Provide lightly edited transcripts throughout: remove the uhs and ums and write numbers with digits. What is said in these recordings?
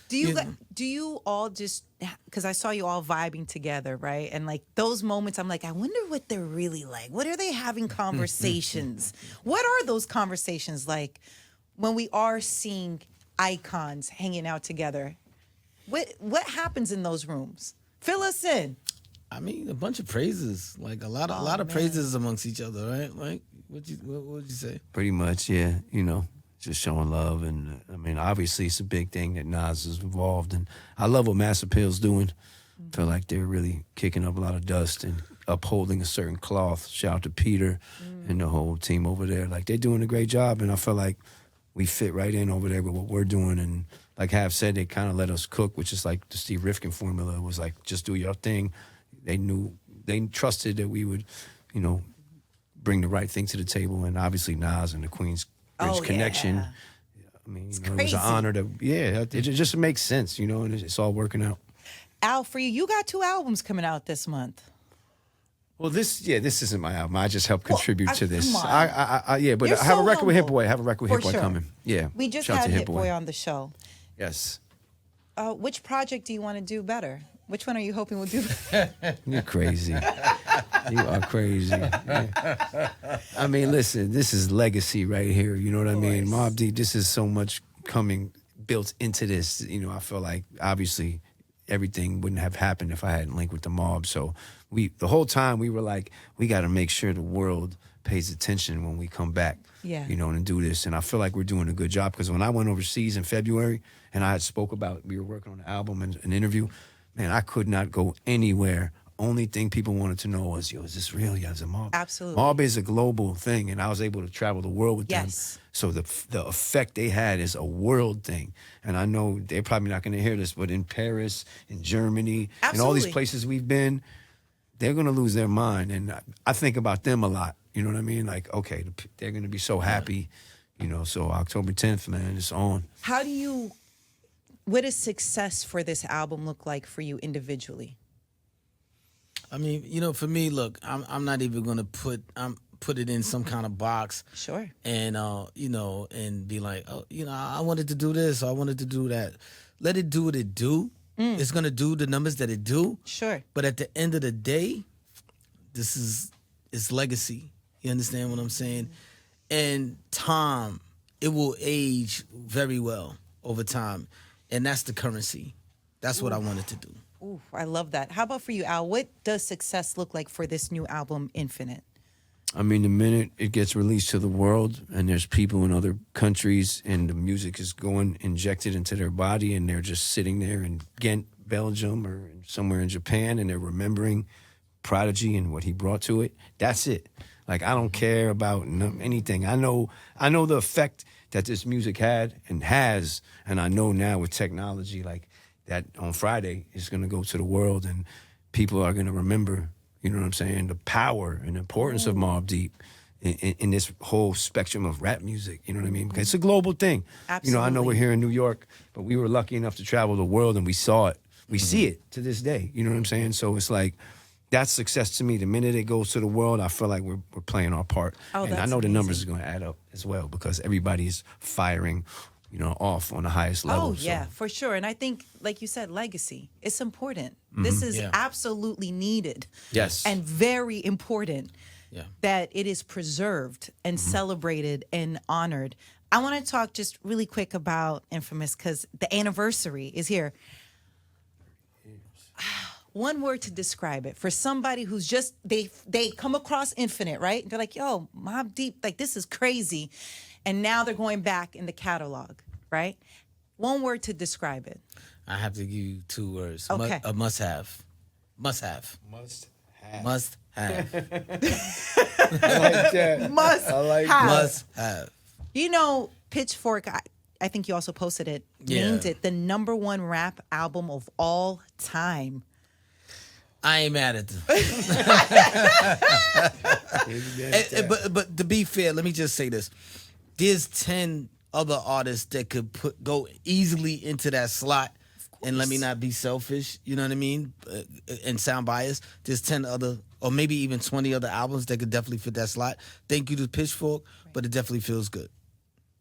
Do you all just, because I saw you all vibing together, right? And like those moments, I'm like, I wonder what they're really like. What are they having conversations? What are those conversations like when we are seeing icons hanging out together? What happens in those rooms? Fill us in. I mean, a bunch of praises, like a lot of man. praises amongst each other, right? Like, what would you say? Pretty much, yeah. You know, just showing love, and I mean, obviously, it's a big thing that Nas is involved, and I love what Mass Appeal's doing. Feel like they're really kicking up a lot of dust and upholding a certain cloth. Shout out to Peter and the whole team over there. Like, they're doing a great job, and I feel like we fit right in over there with what we're doing. And like Hav said, they kind of let us cook, which is like the Steve Rifkin formula. It was like, just do your thing. They trusted that we would, you know, bring the right thing to the table. And obviously Nas and the Queens Bridge connection. Yeah. I mean, It's you know, it was an crazy. honor to, it just makes sense, you know, and it's all working out. Al, for you got 2 albums coming out this month. Well, this isn't my album. I just helped contribute to this. come on. But You're I have so a record with Hit humble. Boy. I have a record with For Hit Boy sure. coming. Yeah. We just Shout out had to Hit Boy on the show. Yes. Which project do you want to do better? Which one are you hoping will do? You're crazy. You are crazy. Yeah. I mean, listen, this is legacy right here. You know what I mean? Mobb Deep, this is so much coming built into this. You know, I feel like obviously everything wouldn't have happened if I hadn't linked with the mob. So the whole time we were like, we got to make sure the world pays attention when we come back. Yeah. You know, and do this. And I feel like we're doing a good job because when I went overseas in February and I had spoke about we were working on an album and an interview, man, I could not go anywhere. Only thing people wanted to know was, yo, is this real? Yeah, it's a mob. Absolutely. Mob is a global thing, and I was able to travel the world with Yes. them. So the effect they had is a world thing. And I know they're probably not going to hear this, but in Paris, in Germany, and all these Absolutely. places we've been, they're going to lose their mind. And I think about them a lot. You know what I mean? Like, okay, they're going to be so happy. You know, so October 10th, man, it's on. What does success for this album look like for you individually? I mean, you know, for me, look, I'm not even gonna put it in some kind of box. Sure. And you know, and be like, oh, you know, I wanted to do this, or I wanted to do that. Let it do what it do. It's gonna do the numbers that it do. Sure. But at the end of the day, it's legacy. You understand what I'm saying? And time, it will age very well over time, and that's the currency. That's what I wanted to do. Ooh, I love that. How about for you, Al? What does success look like for this new album, Infinite? I mean, the minute it gets released to the world and there's people in other countries and the music is going injected into their body and they're just sitting there in Ghent, Belgium or somewhere in Japan and they're remembering Prodigy and what he brought to it, that's it. Like, I don't care about anything. I know the effect that this music had and has, and I know now with technology, like, that on Friday is going to go to the world and people are going to remember, you know what I'm saying, the power and importance of Mobb Deep in this whole spectrum of rap music, you know what I mean? Because it's a global thing. Absolutely. You know, I know we're here in New York, but we were lucky enough to travel the world and we saw it. We see it to this day, you know what I'm saying? So it's like, that's success to me. The minute it goes to the world, I feel like we're playing our part. Oh, and I that's know the numbers amazing. are going to add up as well because everybody is firing, you know, off on the highest level. Oh, yeah, So. for sure. And I think, like you said, legacy. It's important. This is Yeah. absolutely needed. Yes. And very important Yeah. that it is preserved and celebrated and honored. I want to talk just really quick about Infamous because the anniversary is here. One word to describe it for somebody who's just they come across Infinite, right? They're like, yo, Mobb Deep, like this is crazy. And now they're going back in the catalog, right? One word to describe it. I have to give you 2 words. Okay. A must have. Must have. Must have. Must have. I like that. Must I like have. Must have. You know, Pitchfork, I think you also posted it, Yeah. named it the #1 rap album of all time. I ain't mad at them. But to be fair, let me just say this. There's 10 other artists that could go easily into that slot. And let me not be selfish, you know what I mean? And sound biased. There's 10 other, or maybe even 20 other albums that could definitely fit that slot. Thank you to Pitchfork, but it definitely feels good.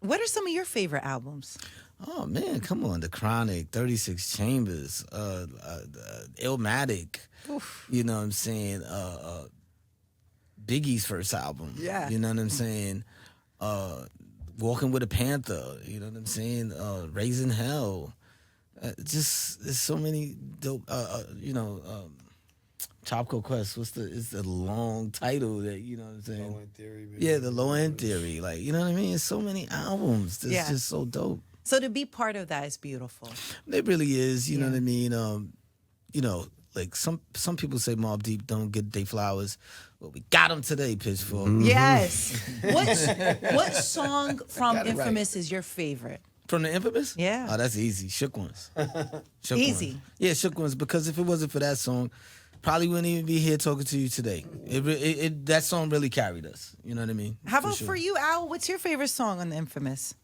What are some of your favorite albums? Oh man, come on, The Chronic, 36 Chambers, Illmatic. You know what I'm saying? Biggie's first album. Yeah. You know what I'm saying? Walking with a Panther. You know what I'm saying? Raising Hell. Just there's so many dope. Tropical Quest. It's the long title that you know what I'm saying? Low End Theory, man. Yeah, the Low End Theory. Like you know what I mean? It's so many albums. It's Yeah. just so dope. So to be part of that is beautiful. It really is. You know Yeah. what I mean? Like some people say Mobb Deep don't get their flowers. Well, we got them today, Pitchfork. Yes. What song from Got it right. Infamous is your favorite? From the Infamous? Yeah. Oh, that's easy. Shook Ones. Shook Easy. Ones. Yeah, Shook Ones. Because if it wasn't for that song, probably wouldn't even be here talking to you today. That song really carried us. You know what I mean? How about sure. for you, Al? What's your favorite song on the Infamous?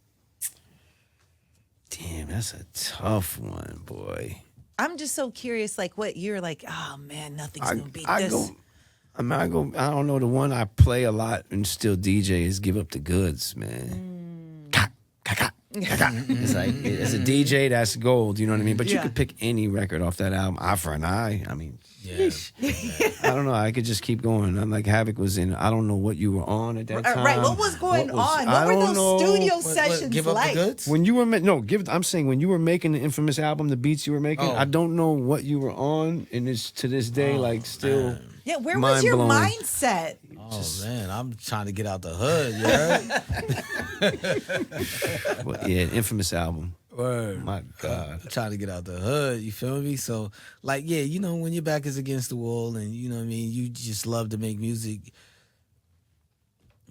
Damn, that's a tough one, boy. I'm just so curious, like what you're like, oh man, nothing's gonna beat I this. I don't know, the one I play a lot and still DJ is Give Up the Goods, man. It's like, as a DJ, that's gold, you know what I mean? But you Yeah. could pick any record off that album, Eye for an Eye. I mean, Yeah. I don't know. I could just keep going. I'm like, Havoc was in, I don't know what you were on at that time. Right, what was going on? What I were don't those know. studio What, sessions Give Up like? the Goods? When you were I'm saying when you were making the Infamous album, the beats you were making, Oh. I don't know what you were on, and it's to this day like still. Yeah, where was your mind-blowing. mindset? Oh, man. I'm trying to get out the hood, you heard? Well, yeah, Infamous album. Word. My God. I'm trying to get out the hood, you feel me? So, like, yeah, you know, when your back is against the wall and, you know what I mean, you just love to make music,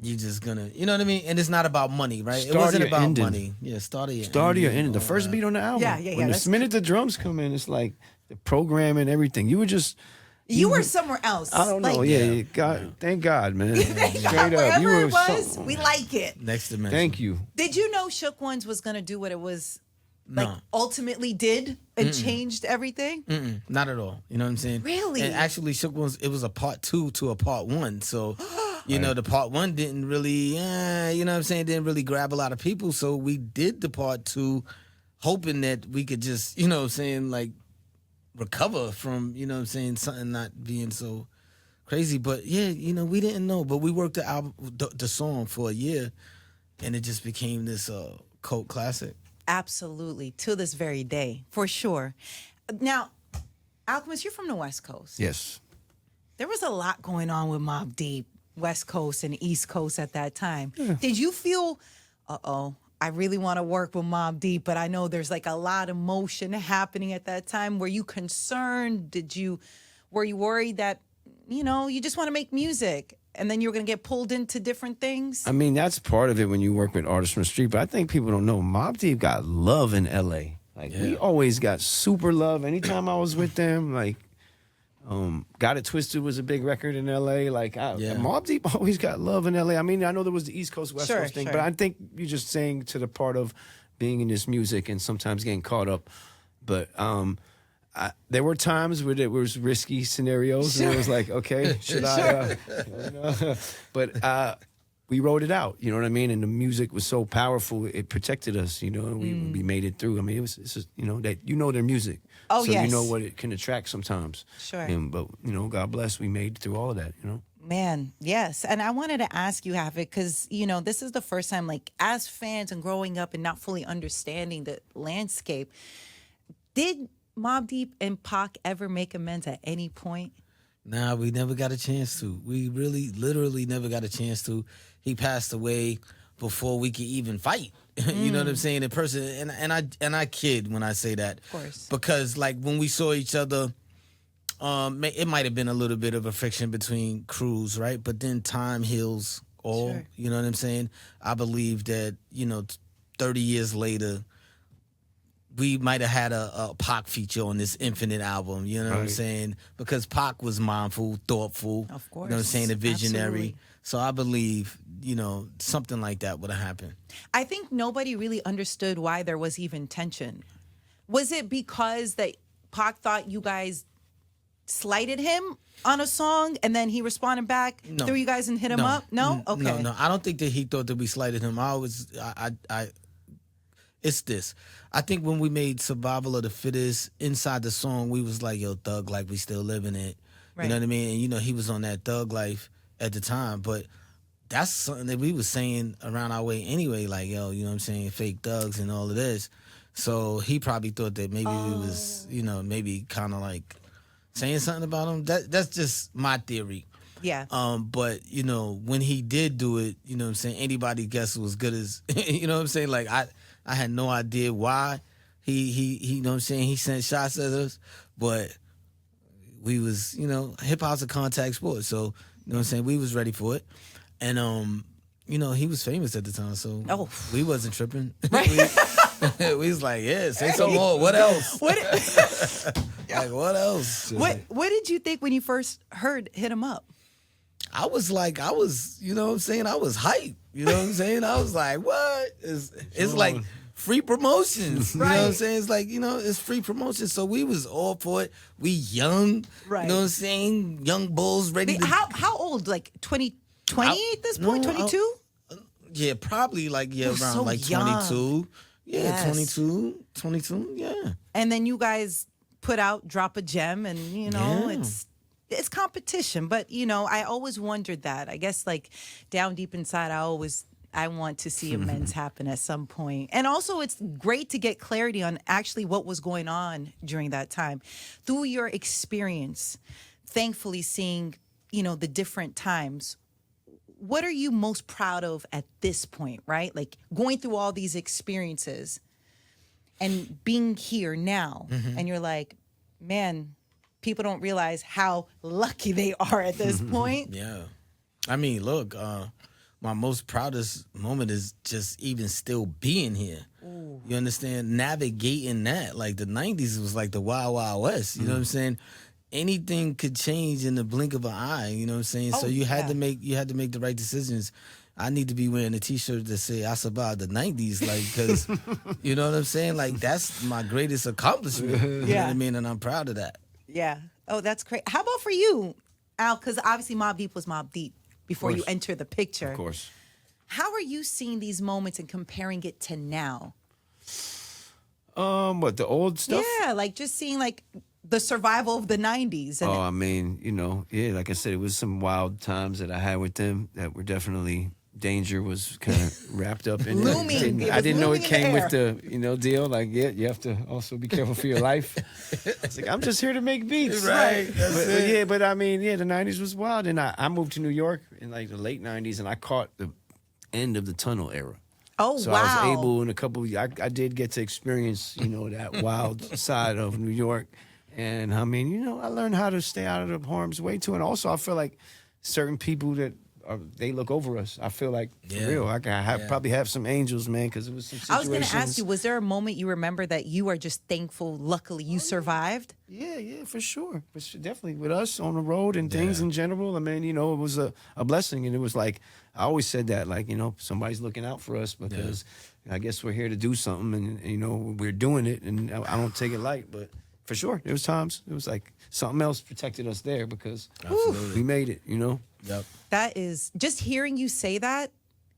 you're just gonna, you know what I mean? And it's not about money, right? Start it wasn't or about ending. money. Yeah, start or Start your ending. ending. The first beat on the album. Yeah, yeah, When that's the minute the drums come in, it's like the program and everything. You were just. You were somewhere else. I don't know. Like, Yeah, God, thank God, man. Straight up, Wherever you were it was, something. we like it. Next dimension. Thank you. Did you know Shook Ones was gonna do what it was like No. ultimately did and changed everything? Not at all. You know what I'm saying? Really? And actually, Shook Ones, it was a part 2 to a part 1. So, you know, the part 1 didn't really, you know what I'm saying, didn't really grab a lot of people. So we did the part 2 hoping that we could just, you know what I'm saying, like, recover from, you know what I'm saying, something not being so crazy. But yeah, you know, we didn't know. But we worked the album, the song for a year, and it just became this cult classic. Absolutely, to this very day, for sure. Now, Alchemist, you're from the West Coast. Yes. There was a lot going on with Mobb Deep, West Coast and East Coast at that time. Did you feel, I really want to work with Mobb Deep, but I know there's like a lot of motion happening at that time. Were you concerned? Were you worried that, you know, you just want to make music and then you're going to get pulled into different things? I mean, that's part of it when you work with artists from the street. But I think people don't know Mobb Deep got love in L.A. Like, we always got super love. Anytime I was with them, like, Got It Twisted was a big record in L.A. Like, Mobb Deep always got love in L.A. I mean, I know there was the East Coast, West Coast thing, but I think you're just saying to the part of being in this music and sometimes getting caught up. But there were times where there was risky scenarios, and it was like, okay, should I? You know? But we wrote it out, you know what I mean? And the music was so powerful, it protected us, you know, and we made it through. I mean, it's just, you know, that you know their music. Oh, so yes. you know what it can attract sometimes. Sure. But, you know, God bless, we made it through all of that, you know? Man, yes. And I wanted to ask you, Havoc, because, you know, this is the first time, like, as fans and growing up and not fully understanding the landscape, did Mobb Deep and Pac ever make amends at any point? Nah, we never got a chance to. We really, literally never got a chance to. He passed away before we could even fight. You know what I'm saying? In person, and I kid when I say that. Of course. Because like when we saw each other, it might have been a little bit of a friction between crews, right? But then time heals all. Sure. You know what I'm saying? I believe that, you know, 30 years later, we might have had a Pac feature on this Infinite album, you know what I'm Right. saying? Because Pac was mindful, thoughtful. Of You know what I'm course. saying? A visionary. Absolutely. So I believe, you know, something like that would have happened. I think nobody really understood why there was even tension. Was it because that Pac thought you guys slighted him on a song and then he responded back, No. threw you guys and hit him up? No? Okay. No. I don't think that he thought that we slighted him. it's this. I think when we made Survival of the Fittest, inside the song, we was like, yo, Thug Life, we still living it. Right. You know what I mean? And, you know, he was on that Thug Life at the time. But that's something that we was saying around our way anyway. Like, yo, you know what I'm saying? Fake thugs and all of this. So he probably thought that maybe we was, you know, maybe kind of like saying something about him. That's just my theory. Yeah. But, you know, when he did do it, you know what I'm saying, anybody guess was good as, you know what I'm saying? Like, I had no idea why he you know what I'm saying, he sent shots at us, but we was, you know, hip-hop's a contact sport, so, you know what I'm saying, we was ready for it. And, you know, he was famous at the time, so we wasn't tripping. we was like, yeah, say some more. What else? Like, what else? What did you think when you first heard Hit 'Em Up? I was, you know what I'm saying? I was hyped. You know what I'm saying? I was like, what? It's like free promotions. You know what I'm saying? It's like, you know, it's free promotion. So we was all for it. We young. Right. You know what I'm saying? Young bulls ready to... How old? Like 20 at this point? 22? Yeah, probably like, around so like young. 22. Yeah, Yes. 22, yeah. And then you guys put out Drop a Gem, and, you know, Yeah. it's competition. But, you know, I always wondered that. I guess, like, down deep inside, I want to see amends happen at some point. And also, it's great to get clarity on actually what was going on during that time. Through your experience, thankfully seeing, you know, the different times, what are you most proud of at this point, right? Like, going through all these experiences and being here now, and you're like, man, people don't realize how lucky they are at this point. Yeah. I mean, look, my most proudest moment is just even still being here. Ooh. You understand? Navigating that. Like, the 90s was like the Wild Wild West. You know what I'm saying? Anything could change in the blink of an eye. You know what I'm saying? So you had to make the right decisions. I need to be wearing a T-shirt that say I survived the 90s, like, because you know what I'm saying? Like, that's my greatest accomplishment. You know what I mean? And I'm proud of that. Yeah. Oh, that's great. How about for you, Al? Because obviously Mobb Deep was Mobb Deep before you enter the picture. Of course. How are you seeing these moments and comparing it to now? What, the old stuff? Yeah, like just seeing like the survival of the 90s. And I mean, you know, yeah, like I said, it was some wild times that I had with them that were definitely... Danger was kind of wrapped up in looming. I didn't know it looming in came the with the, you know, deal. Like, yeah, you have to also be careful for your life. It's like, I'm just here to make beats. Right. But I mean, yeah, the 90s was wild. And I moved to New York in like the late 90s, and I caught the end of the tunnel era. Oh, so wow. I was able in a couple of, I did get to experience, you know, that wild side of New York. And I mean, you know, I learned how to stay out of the harm's way too. And also I feel like certain people that they look over us. I feel like, for real, I probably have some angels, man, because it was some situations. I was going to ask you, was there a moment you remember that you are just thankful, luckily, you survived? Yeah, for sure. Definitely with us on the road and things in general. I mean, you know, it was a blessing. And it was like, I always said that, like, you know, somebody's looking out for us because I guess we're here to do something and, you know, we're doing it. And I don't take it light, but for sure, there was times it was like something else protected us there because we made it, you know? Yep. That is, just hearing you say that,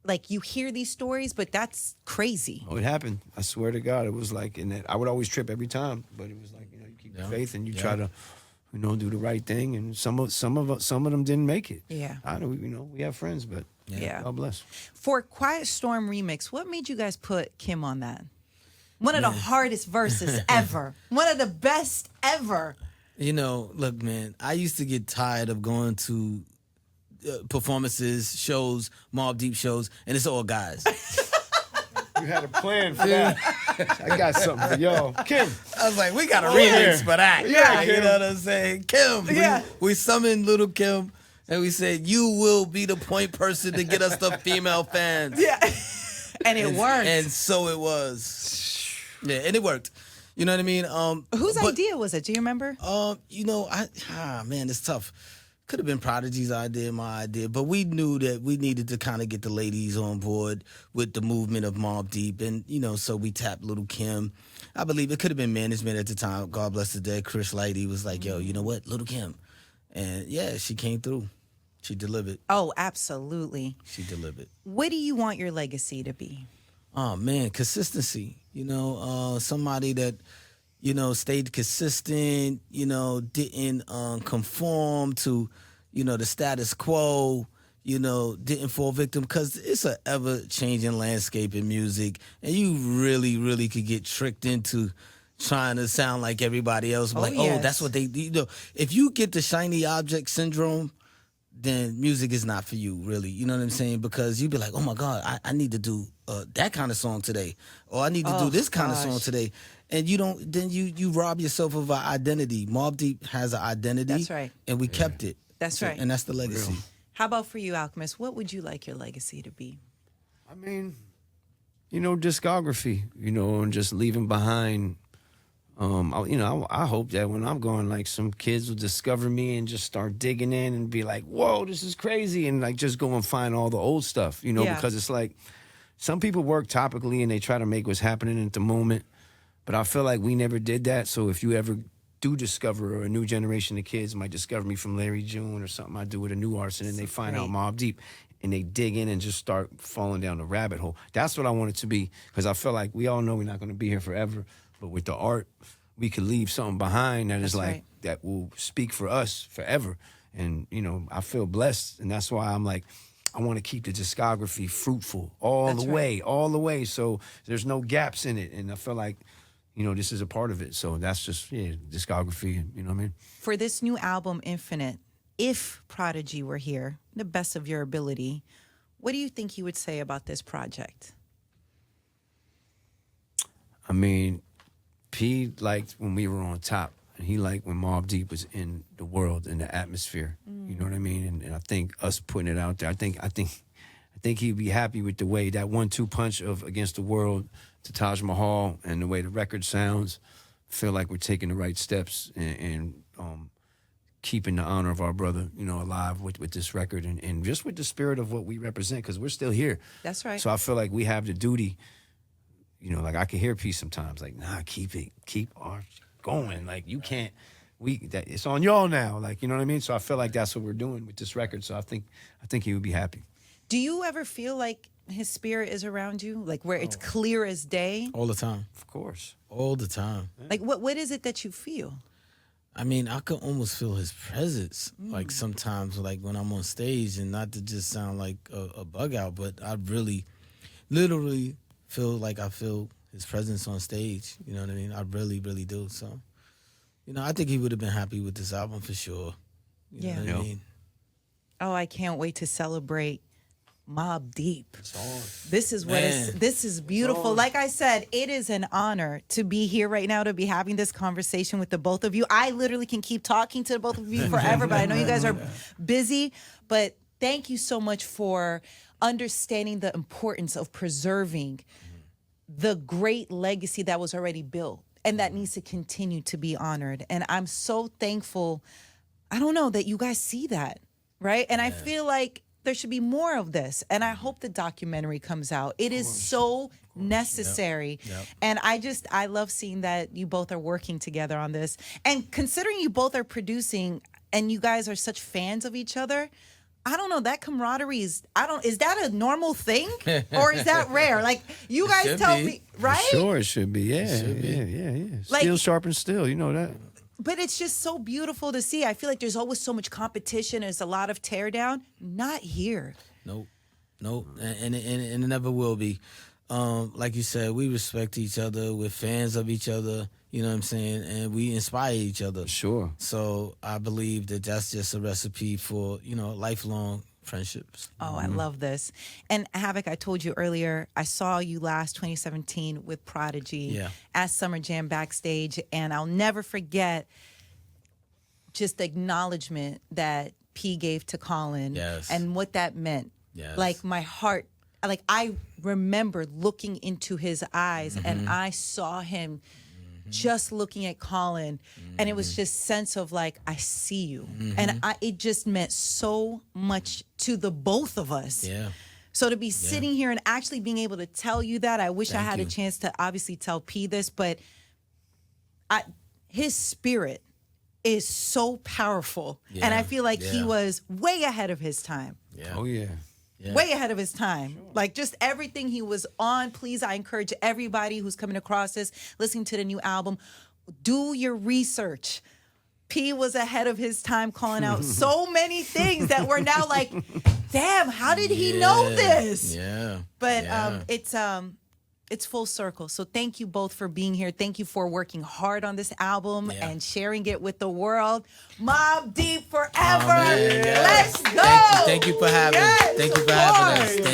like you hear these stories, but that's crazy. Oh, it happened. I swear to God, it was like, and I would always trip every time, but it was like, you know, you keep your faith and you try to, you know, do the right thing. And some of them didn't make it. Yeah. I know, you know, we have friends, but God bless. For Quiet Storm remix, what made you guys put Kim on that? One of the hardest verses ever. One of the best ever. You know, look, man, I used to get tired of going to performances, shows, Mobb Deep shows, and it's all guys. You had a plan for that. I got something for y'all. Kim. I was like, we got a remix for that. Yeah. You know what I'm saying? Kim. Yeah. We summoned little Kim, and we said, you will be the point person to get us the female fans. Yeah. And it worked. And so it was. Yeah, and it worked. You know what I mean? Whose idea was it? Do you remember? You know, man, it's tough. Could have been Prodigy's idea, my idea, but we knew that we needed to kind of get the ladies on board with the movement of Mobb Deep, and you know, so we tapped Little Kim. I believe it could have been management at the time. God bless the dead. Chris Lighty was like, "Yo, you know what, Little Kim," and yeah, she came through. She delivered. Oh, absolutely. She delivered. What do you want your legacy to be? Oh man, consistency. Somebody that stayed consistent. Didn't conform to the status quo. Didn't fall victim, because it's a ever changing landscape in music, and you really, really could get tricked into trying to sound like everybody else. Oh, Like, yes. oh, that's what they. If you get the shiny object syndrome, then music is not for you, really. You know what I'm saying? Because you'd be like, oh my God, I need to do that kind of song today, or I need to do this kind of song today, and you don't. Then you rob yourself of an identity. Mobb Deep has an identity. That's right. And we kept it. That's right. And that's the legacy. Real. How about for you, Alchemist? What would you like your legacy to be? I mean, discography, and just leaving behind. I hope that when I'm gone, like, some kids will discover me and just start digging in and be like, whoa, this is crazy. And like, just go and find all the old stuff, Yeah. because it's like, some people work topically and they try to make what's happening at the moment. But I feel like we never did that. So if you ever do discover, or a new generation of kids might discover me from Larry June or something I do with a new artist, and then they find out great. Mobb Deep and they dig in and just start falling down the rabbit hole. That's what I want it to be, because I feel like we all know we're not going to be here forever. But with the art, we could leave something behind that is That's like, right. that will speak for us forever. And, I feel blessed. And that's why I'm like, I want to keep the discography fruitful all That's the way. So there's no gaps in it. And I feel like, this is a part of it. So that's just, discography. You know what I mean? For this new album, Infinite, if Prodigy were here, the best of your ability, what do you think he would say about this project? I mean, P liked when we were on top, and he liked when Mobb Deep was in the world, in the atmosphere. You know what I mean? And I think us putting it out there, I think he'd be happy with the way that 1-2 punch of Against the World to Taj Mahal, and the way the record sounds. Feel like we're taking the right steps and keeping the honor of our brother, alive with this record, and just with the spirit of what we represent, because we're still here. That's right. So I feel like we have the duty. Like, I can hear P sometimes, like, nah, keep our going. Like, you can't, it's on y'all now. Like, you know what I mean? So I feel like that's what we're doing with this record. So I think he would be happy. Do you ever feel like his spirit is around you? Like, where it's clear as day? All the time. Of course. All the time. Like, what is it that you feel? I mean, I can almost feel his presence, like, sometimes, like, when I'm on stage, and not to just sound like a bug out, but I really, literally feel like I feel his presence on stage. You know what I mean? I really, really do. So, I think he would have been happy with this album for sure. You know what I mean? Oh, I can't wait to celebrate Mobb Deep. It's on. This is what this is beautiful. Like I said, it is an honor to be here right now, to be having this conversation with the both of you. I literally can keep talking to the both of you forever, but I know you guys are busy. But thank you so much for understanding the importance of preserving the great legacy that was already built and that needs to continue to be honored. And I'm so thankful, I don't know, that you guys see that, right? And I feel like there should be more of this. And I hope the documentary comes out. It is so necessary. Yep. And I love seeing that you both are working together on this. And considering you both are producing and you guys are such fans of each other, I don't know, that camaraderie is that a normal thing? Or is that rare? Like, you guys should tell be. me, right? Sure, it should be. Yeah, should be. yeah. Like- Steel sharpens steel. You know that. But it's just so beautiful to see. I feel like there's always so much competition. There's a lot of tear down. Not here. Nope. And it never will be. Like you said, we respect each other. We're fans of each other. You know what I'm saying? And we inspire each other. Sure. So I believe that that's just a recipe for, lifelong friendships. Oh, I love this. And Havoc, I told you earlier, I saw you last 2017 with Prodigy at Summer Jam backstage, and I'll never forget just the acknowledgement that P gave to Colin and what that meant. Yes. Like, my heart, like, I remember looking into his eyes and I saw him just looking at Colin, and it was just sense of like, I see you. And it just meant so much to the both of us. Yeah. So to be sitting here and actually being able to tell you that, I wish I Thank had you. a chance to obviously tell P this, but his spirit is so powerful. And I feel like he was way ahead of his time. Yeah. Oh yeah. way ahead of his time. Like just everything he was on. Please, I encourage everybody who's coming across this, listening to the new album, do your research. P was ahead of his time, calling out so many things that we're now like, damn, how did he know this? Yeah. But it's full circle. So thank you both for being here. Thank you for working hard on this album and sharing it with the world. Mobb Deep forever. man, yeah. Let's go. Thank you for having us. Thank you for having us.